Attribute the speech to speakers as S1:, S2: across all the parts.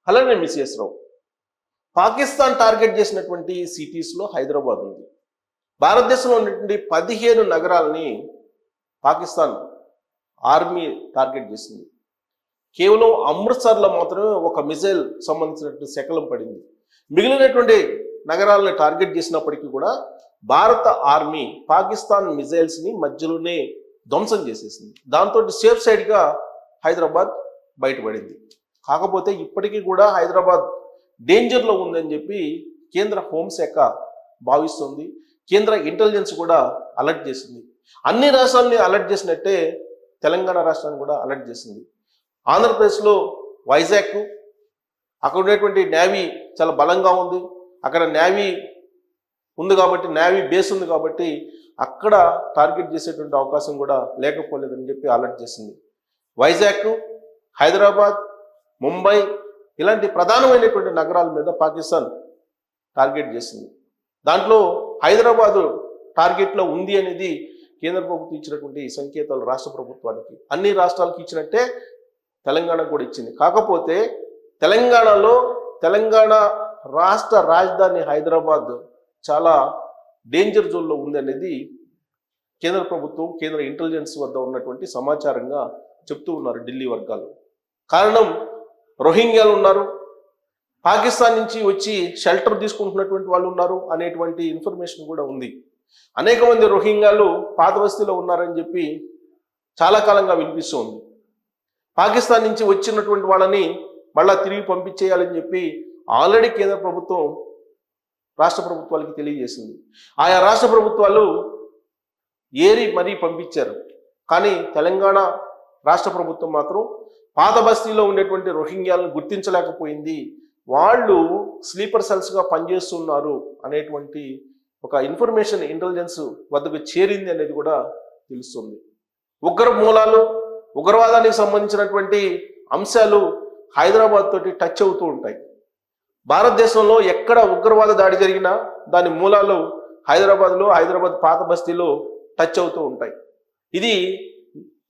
S1: అలానే మిస్ఎస్ రావు పాకిస్తాన్ టార్గెట్ చేసినటువంటి సిటీస్లో హైదరాబాద్ ఉంది. భారతదేశంలో ఉన్నటువంటి 15 నగరాలని పాకిస్తాన్ ఆర్మీ టార్గెట్ చేసింది. కేవలం అమృత్సర్లో మాత్రమే ఒక మిసైల్ సంబంధించినటువంటి శకలం పడింది. మిగిలినటువంటి నగరాలను టార్గెట్ చేసినప్పటికీ కూడా భారత ఆర్మీ పాకిస్తాన్ మిజైల్స్ని మధ్యలోనే ధ్వంసం చేసేసింది. దాంతో సేఫ్ సైడ్గా హైదరాబాద్ బయటపడింది. కాకపోతే ఇప్పటికీ కూడా హైదరాబాద్ డేంజర్లో ఉందని చెప్పి కేంద్ర హోంశాఖ భావిస్తుంది. కేంద్ర ఇంటెలిజెన్స్ కూడా అలర్ట్ చేసింది. అన్ని రాష్ట్రాలని అలర్ట్ చేసినట్టే తెలంగాణ రాష్ట్రాన్ని కూడా అలర్ట్ చేసింది. ఆంధ్రప్రదేశ్లో వైజాగ్, అక్కడ ఉన్నటువంటి నేవీ చాలా బలంగా ఉంది. అక్కడ నేవీ ఉంది కాబట్టి, నేవీ బేస్ ఉంది కాబట్టి అక్కడ టార్గెట్ చేసేటువంటి అవకాశం కూడా లేకపోలేదని చెప్పి అలర్ట్ చేసింది. వైజాగ్, హైదరాబాద్, ముంబై ఇలాంటి ప్రధానమైనటువంటి నగరాల మీద పాకిస్తాన్ టార్గెట్ చేసింది. దాంట్లో హైదరాబాదు టార్గెట్లో ఉంది అనేది కేంద్ర ప్రభుత్వం ఇచ్చినటువంటి సంకేతాలు రాష్ట్ర ప్రభుత్వానికి, అన్ని రాష్ట్రాలకు ఇచ్చినట్టే తెలంగాణకు కూడా ఇచ్చింది. కాకపోతే తెలంగాణలో తెలంగాణ రాష్ట్ర రాజధాని హైదరాబాద్ చాలా డేంజర్ జోన్లో ఉంది అనేది కేంద్ర ప్రభుత్వం, కేంద్ర ఇంటెలిజెన్స్ వద్ద ఉన్నటువంటి సమాచారంగా చెప్తూ ఉన్నారు ఢిల్లీ వర్గాలు. కారణం రోహింగ్యాలు ఉన్నారు, పాకిస్తాన్ నుంచి వచ్చి షెల్టర్ తీసుకుంటున్నటువంటి వాళ్ళు ఉన్నారు అనేటువంటి ఇన్ఫర్మేషన్ కూడా ఉంది. అనేక మంది రోహింగ్యాలు పాత బస్తీలో ఉన్నారని చెప్పి చాలా కాలంగా వినిపిస్తూ ఉంది. పాకిస్తాన్ నుంచి వచ్చినటువంటి వాళ్ళని మళ్ళా తిరిగి పంపించేయాలని చెప్పి ఆల్రెడీ కేంద్ర ప్రభుత్వం రాష్ట్ర ప్రభుత్వాలకి తెలియజేసింది. ఆయా రాష్ట్ర ప్రభుత్వాలు ఏరి మరీ పంపించారు. కానీ తెలంగాణ రాష్ట్ర ప్రభుత్వం మాత్రం పాత బస్తీలో ఉండేటువంటి రోహింగ్యాలను గుర్తించలేకపోయింది. వాళ్ళు స్లీపర్ సెల్స్గా పనిచేస్తున్నారు అనేటువంటి ఒక ఇన్ఫర్మేషన్ ఇంటెలిజెన్స్ వద్దకు చేరింది అనేది కూడా తెలుస్తుంది. ఉగ్ర మూలాలు, ఉగ్రవాదానికి సంబంధించినటువంటి అంశాలు హైదరాబాద్ తోటి టచ్ అవుతూ ఉంటాయి. భారతదేశంలో ఎక్కడ ఉగ్రవాద దాడి జరిగినా దాని మూలాలు హైదరాబాద్లో, హైదరాబాద్ పాత బస్తీలో టచ్ అవుతూ ఉంటాయి. ఇది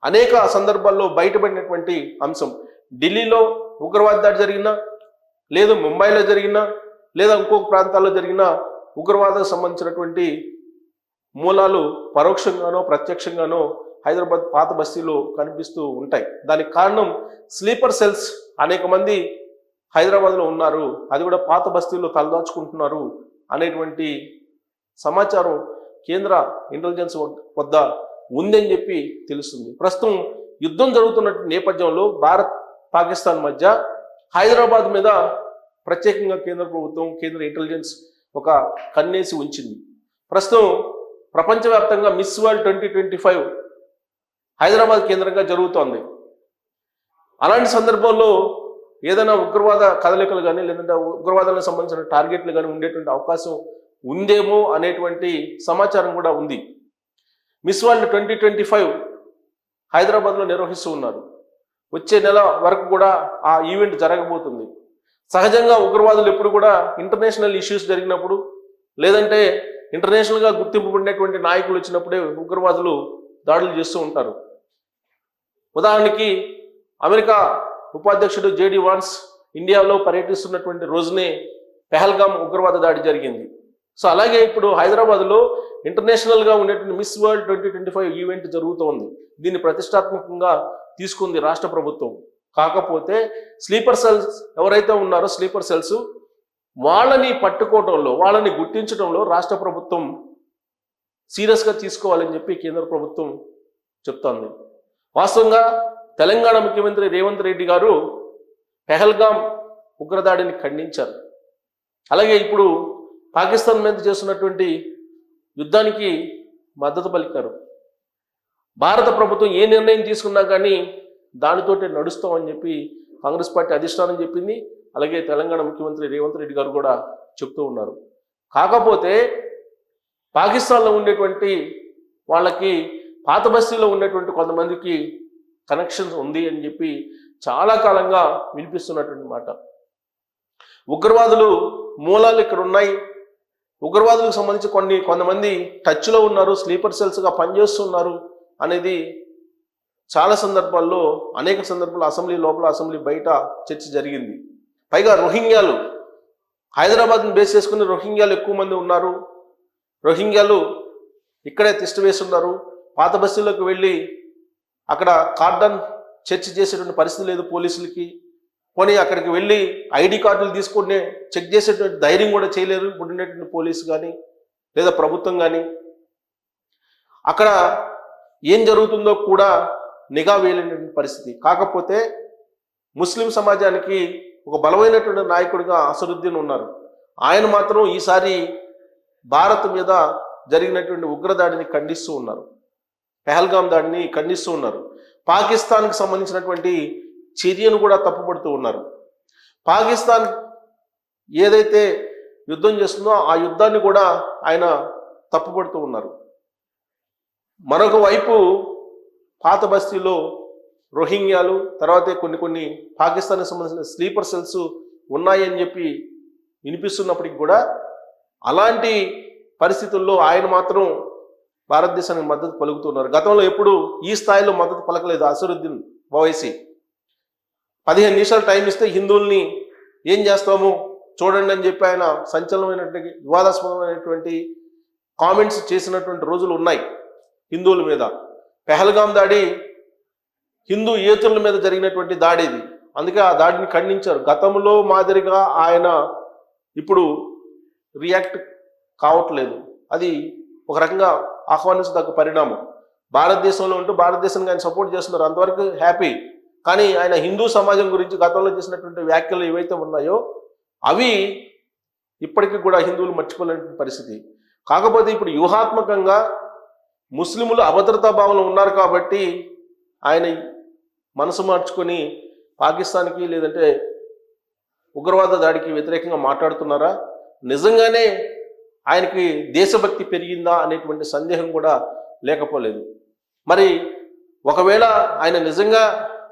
S1: అనేక సందర్భాల్లో బయటపడినటువంటి అంశం. ఢిల్లీలో ఉగ్రవాద దాడి జరిగినా, లేదు ముంబైలో జరిగినా, లేదా ఇంకొక ప్రాంతాల్లో జరిగిన ఉగ్రవాదానికి సంబంధించినటువంటి మూలాలు పరోక్షంగానో ప్రత్యక్షంగానో హైదరాబాద్ పాత బస్తీలో కనిపిస్తూ ఉంటాయి. దానికి కారణం స్లీపర్ సెల్స్ అనేక మంది హైదరాబాద్లో ఉన్నారు, అది కూడా పాత బస్తీలో తలదాచుకుంటున్నారు అనేటువంటి సమాచారం కేంద్ర ఇంటెలిజెన్స్ వద్ద ఉందని చెప్పి తెలుస్తుంది. ప్రస్తుతం యుద్ధం జరుగుతున్న నేపథ్యంలో భారత్ పాకిస్తాన్ మధ్య హైదరాబాద్ మీద ప్రత్యేకంగా కేంద్ర ప్రభుత్వం, కేంద్ర ఇంటెలిజెన్స్ ఒక కన్నేసి ఉంచింది. ప్రస్తుతం ప్రపంచవ్యాప్తంగా మిస్ వరల్డ్ 2025 హైదరాబాద్ కేంద్రంగా జరుగుతోంది. అలాంటి సందర్భంలో ఏదైనా ఉగ్రవాద కదలికలు కానీ, లేదంటే ఉగ్రవాదానికి సంబంధించిన టార్గెట్లు కానీ ఉండేటువంటి అవకాశం ఉందేమో అనేటువంటి సమాచారం కూడా ఉంది. మిస్ వరల్డ్ 2025 హైదరాబాద్లో నిర్వహిస్తూ ఉన్నారు. వచ్చే నెల వరకు కూడా ఆ ఈవెంట్ జరగబోతుంది. సహజంగా ఉగ్రవాదులు ఎప్పుడు కూడా ఇంటర్నేషనల్ ఇష్యూస్ జరిగినప్పుడు, లేదంటే ఇంటర్నేషనల్గా గుర్తింపబడినటువంటి నాయకులు వచ్చినప్పుడే ఉగ్రవాదులు దాడులు చేస్తూ ఉంటారు. ఉదాహరణకి అమెరికా ఉపాధ్యక్షుడు జేడి వాన్స్ ఇండియాలో పర్యటిస్తున్నటువంటి రోజునే పెహల్గాం ఉగ్రవాద దాడి జరిగింది. సో అలాగే ఇప్పుడు హైదరాబాద్లో ఇంటర్నేషనల్గా ఉండేటువంటి మిస్ వరల్డ్ 2025 ఈవెంట్ జరుగుతోంది. దీన్ని ప్రతిష్టాత్మకంగా తీసుకుంది రాష్ట్ర ప్రభుత్వం. కాకపోతే స్లీపర్ సెల్స్ ఎవరైతే ఉన్నారో స్లీపర్ సెల్స్ వాళ్ళని పట్టుకోవడంలో, వాళ్ళని గుర్తించడంలో రాష్ట్ర ప్రభుత్వం సీరియస్గా తీసుకోవాలని చెప్పి కేంద్ర ప్రభుత్వం చెప్తోంది. వాస్తవంగా తెలంగాణ ముఖ్యమంత్రి రేవంత్ రెడ్డి గారు పెహల్గాం ఉగ్రదాడిని ఖండించారు. అలాగే ఇప్పుడు పాకిస్తాన్ మీద చేస్తున్నటువంటి యుద్ధానికి మద్దతు పలికారు. భారత ప్రభుత్వం ఏ నిర్ణయం తీసుకున్నా కానీ దానితోటే నడుస్తామని చెప్పి కాంగ్రెస్ పార్టీ అధిష్టానం చెప్పింది. అలాగే తెలంగాణ ముఖ్యమంత్రి రేవంత్ రెడ్డి గారు కూడా చెప్తూ ఉన్నారు. కాకపోతే పాకిస్తాన్లో ఉండేటువంటి వాళ్ళకి పాత బస్తీలో ఉండేటువంటి కొంతమందికి కనెక్షన్స్ ఉంది అని చెప్పి చాలా కాలంగా వినిపిస్తున్నటువంటి మాట. ఉగ్రవాదులు మూలాలు ఇక్కడ ఉన్నాయి, ఉగ్రవాదులకు సంబంధించి కొంతమంది టచ్లో ఉన్నారు, స్లీపర్ సెల్స్గా పనిచేస్తున్నారు అనేది చాలా సందర్భాల్లో, అనేక సందర్భాల్లో అసెంబ్లీ లోపల, అసెంబ్లీ బయట చర్చ జరిగింది. పైగా రోహింగ్యాలు, హైదరాబాద్ని బేస్ చేసుకుని రోహింగ్యాలు ఎక్కువ మంది ఉన్నారు. రోహింగ్యాలు ఇక్కడే తిష్ట వేస్తున్నారు. పాత బస్తీలోకి వెళ్ళి అక్కడ కార్డన్ చర్చ్ చేసేటువంటి పరిస్థితి లేదు పోలీసులకి. పోనీ అక్కడికి వెళ్ళి ఐడి కార్డులు తీసుకుని చెక్ చేసేటువంటి ధైర్యం కూడా చేయలేరు ఇప్పుడు ఉండేటువంటి పోలీసు కానీ లేదా ప్రభుత్వం కానీ. అక్కడ ఏం జరుగుతుందో కూడా నిఘా వేయలేనటువంటి పరిస్థితి. కాకపోతే ముస్లిం సమాజానికి ఒక బలమైనటువంటి నాయకుడిగా అసదుద్దీన్ ఉన్నారు. ఆయన మాత్రం ఈసారి భారత్ మీద జరిగినటువంటి ఉగ్రదాడిని ఖండిస్తూ ఉన్నారు, పెహల్గాం దాడిని ఖండిస్తూ ఉన్నారు. పాకిస్తాన్కి సంబంధించినటువంటి చర్యను కూడా తప్పుపడుతూ ఉన్నారు. పాకిస్తాన్ ఏదైతే యుద్ధం చేస్తుందో ఆ యుద్ధాన్ని కూడా ఆయన తప్పుపడుతూ ఉన్నారు. మరొక వైపు పాత బస్తీలో రోహింగ్యాలు, తర్వాత కొన్ని పాకిస్తాన్కి సంబంధించిన స్లీపర్ సెల్స్ ఉన్నాయని చెప్పి వినిపిస్తున్నప్పటికి కూడా అలాంటి పరిస్థితుల్లో ఆయన మాత్రం భారతదేశానికి మద్దతు పలుకుతున్నారు. గతంలో ఎప్పుడు ఈ స్థాయిలో మద్దతు పలకలేదు అసదుద్దీన్ ఓవైసీ. 15 నిమిషాలు టైం ఇస్తే హిందువుల్ని ఏం చేస్తాము చూడండి అని చెప్పి ఆయన సంచలనమైనటువంటి వివాదాస్పదమైనటువంటి కామెంట్స్ చేసినటువంటి రోజులు ఉన్నాయి హిందువుల మీద. పెహల్గాం దాడి హిందూ యేతుల మీద జరిగినటువంటి దాడి ఇది. అందుకే ఆ దాడిని ఖండించారు. గతంలో మాదిరిగా ఆయన ఇప్పుడు రియాక్ట్ కావట్లేదు. అది ఒక రకంగా ఆహ్వానించదగ్గ పరిణామం. భారతదేశంలో ఉంటూ భారతదేశానికి ఆయన సపోర్ట్ చేస్తున్నారు, అంతవరకు హ్యాపీ. కానీ ఆయన హిందూ సమాజం గురించి గతంలో చేసినటువంటి వ్యాఖ్యలు ఏవైతే ఉన్నాయో అవి ఇప్పటికీ కూడా హిందువులు మర్చిపోలేని పరిస్థితి. కాకపోతే ఇప్పుడు వ్యూహాత్మకంగా ముస్లింలు అభద్రతా భావంలో ఉన్నారు కాబట్టి ఆయన మనసు మార్చుకొని పాకిస్తాన్కి లేదంటే ఉగ్రవాద దాడికి వ్యతిరేకంగా మాట్లాడుతున్నారా, నిజంగానే ఆయనకి దేశభక్తి పెరిగిందా అనేటువంటి సందేహం కూడా లేకపోలేదు. మరి ఒకవేళ ఆయన నిజంగా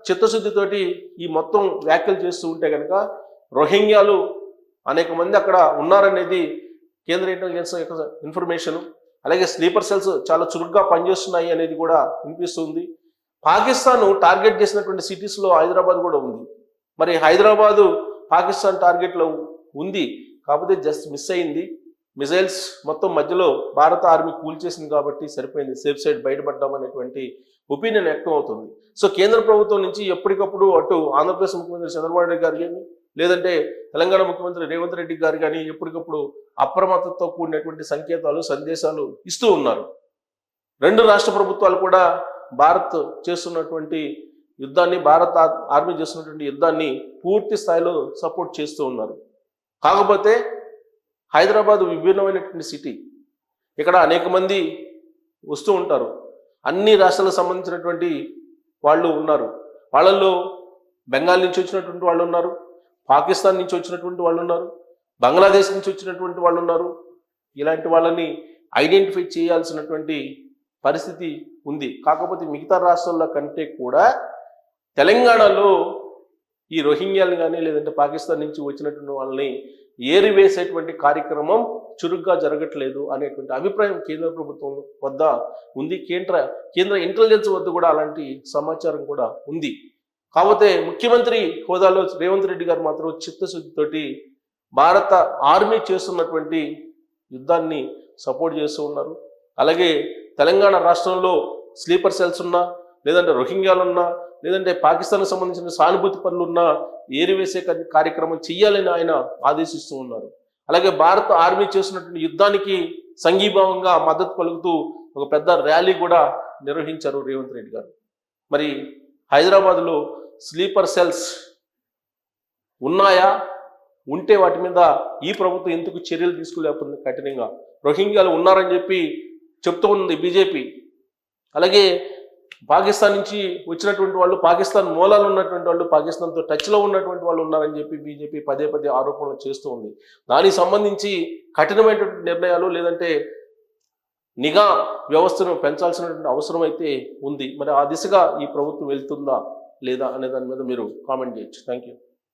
S1: చిత్తశుద్ధితోటి ఈ మొత్తం వ్యాఖ్యలు చేస్తూ ఉంటే కనుక రోహింగ్యాలు అనేక మంది అక్కడ ఉన్నారనేది కేంద్ర ఇంటెలిజెన్స్ యొక్క ఇన్ఫర్మేషన్. అలాగే స్లీపర్ సెల్స్ చాలా చురుగ్గా పనిచేస్తున్నాయి అనేది కూడా వినిపిస్తుంది. పాకిస్తాన్ టార్గెట్ చేసినటువంటి సిటీస్లో హైదరాబాద్ కూడా ఉంది. మరి హైదరాబాదు పాకిస్తాన్ టార్గెట్లో ఉంది, కాకపోతే జస్ట్ మిస్ అయింది. మిజైల్స్ మొత్తం మధ్యలో భారత ఆర్మీ కూల్చేసింది కాబట్టి సరిపోయింది, సేఫ్ సైడ్ బయటపడ్డాం అనేటువంటి ఒపీనియన్ వ్యక్తం అవుతుంది. సో కేంద్ర ప్రభుత్వం నుంచి ఎప్పటికప్పుడు అటు ఆంధ్రప్రదేశ్ ముఖ్యమంత్రి చంద్రబాబు నాయుడు గారు కానీ లేదంటే తెలంగాణ ముఖ్యమంత్రి రేవంత్ రెడ్డి గారు కానీ ఎప్పటికప్పుడు అప్రమత్తతో కూడినటువంటి సంకేతాలు, సందేశాలు ఇస్తూ ఉన్నారు. రెండు రాష్ట్ర ప్రభుత్వాలు కూడా భారత్ చేస్తున్నటువంటి యుద్ధాన్ని, భారత ఆర్మీ చేస్తున్నటువంటి యుద్ధాన్ని పూర్తి స్థాయిలో సపోర్ట్ చేస్తూ ఉన్నారు. కాకపోతే హైదరాబాద్ విభిన్నమైనటువంటి సిటీ. ఇక్కడ అనేక మంది వస్తూ ఉంటారు, అన్ని రాష్ట్రాలకు సంబంధించినటువంటి వాళ్ళు ఉన్నారు. వాళ్ళల్లో బెంగాల్ నుంచి వచ్చినటువంటి వాళ్ళు ఉన్నారు, పాకిస్తాన్ నుంచి వచ్చినటువంటి వాళ్ళు ఉన్నారు, బంగ్లాదేశ్ నుంచి వచ్చినటువంటి వాళ్ళు ఉన్నారు. ఇలాంటి వాళ్ళని ఐడెంటిఫై చేయాల్సినటువంటి పరిస్థితి ఉంది. కాకపోతే మిగతా రాష్ట్రాల కంటే కూడా తెలంగాణలో ఈ రోహింగ్యాలను కానీ లేదంటే పాకిస్తాన్ నుంచి వచ్చినటువంటి వాళ్ళని ఏరివేసేటువంటి కార్యక్రమం చురుగ్గా జరగట్లేదు అనేటువంటి అభిప్రాయం కేంద్ర ప్రభుత్వం వద్ద ఉంది. కేంద్ర ఇంటెలిజెన్స్ వద్ద కూడా అలాంటి సమాచారం కూడా ఉంది. కాకపోతే ముఖ్యమంత్రి హోదాలో రేవంత్ రెడ్డి గారు మాత్రం చిత్తశుద్ధితోటి భారత ఆర్మీ చేస్తున్నటువంటి యుద్ధాన్ని సపోర్ట్ చేస్తూ ఉన్నారు. అలాగే తెలంగాణ రాష్ట్రంలో స్లీపర్ సెల్స్ ఉన్నా లేదంటే రోహింగ్యాలు ఉన్నా లేదంటే పాకిస్తాన్కి సంబంధించిన సానుభూతి పనులు ఉన్నా ఏరివేసే కార్యక్రమం చెయ్యాలని ఆయన ఆదేశిస్తూ ఉన్నారు. అలాగే భారత ఆర్మీ చేస్తున్నటువంటి యుద్ధానికి సంఘీభావంగా మద్దతు పలుకుతూ ఒక పెద్ద ర్యాలీ కూడా నిర్వహించారు రేవంత్ రెడ్డి గారు. మరి హైదరాబాద్లో స్లీపర్ సెల్స్ ఉన్నాయా, ఉంటే వాటి మీద ఈ ప్రభుత్వం ఎందుకు చర్యలు తీసుకోలేకపోతుంది కఠినంగా? రోహింగ్యాలు ఉన్నారని చెప్పి చెప్తూ ఉంది బీజేపీ. అలాగే పాకిస్తాన్ నుంచి వచ్చినటువంటి వాళ్ళు, పాకిస్తాన్ మూలాలు ఉన్నటువంటి వాళ్ళు, పాకిస్తాన్తో టచ్లో ఉన్నటువంటి వాళ్ళు ఉన్నారని చెప్పి బీజేపీ పదే ఆరోపణలు చేస్తూ ఉంది. దానికి సంబంధించి కఠినమైనటువంటి నిర్ణయాలు లేదంటే నిఘా వ్యవస్థను పెంచాల్సినటువంటి అవసరం అయితే ఉంది. మరి ఆ దిశగా ఈ ప్రభుత్వం వెళ్తుందా లేదా అనే దాని మీద మీరు కామెంట్ చేయొచ్చు. Thank you.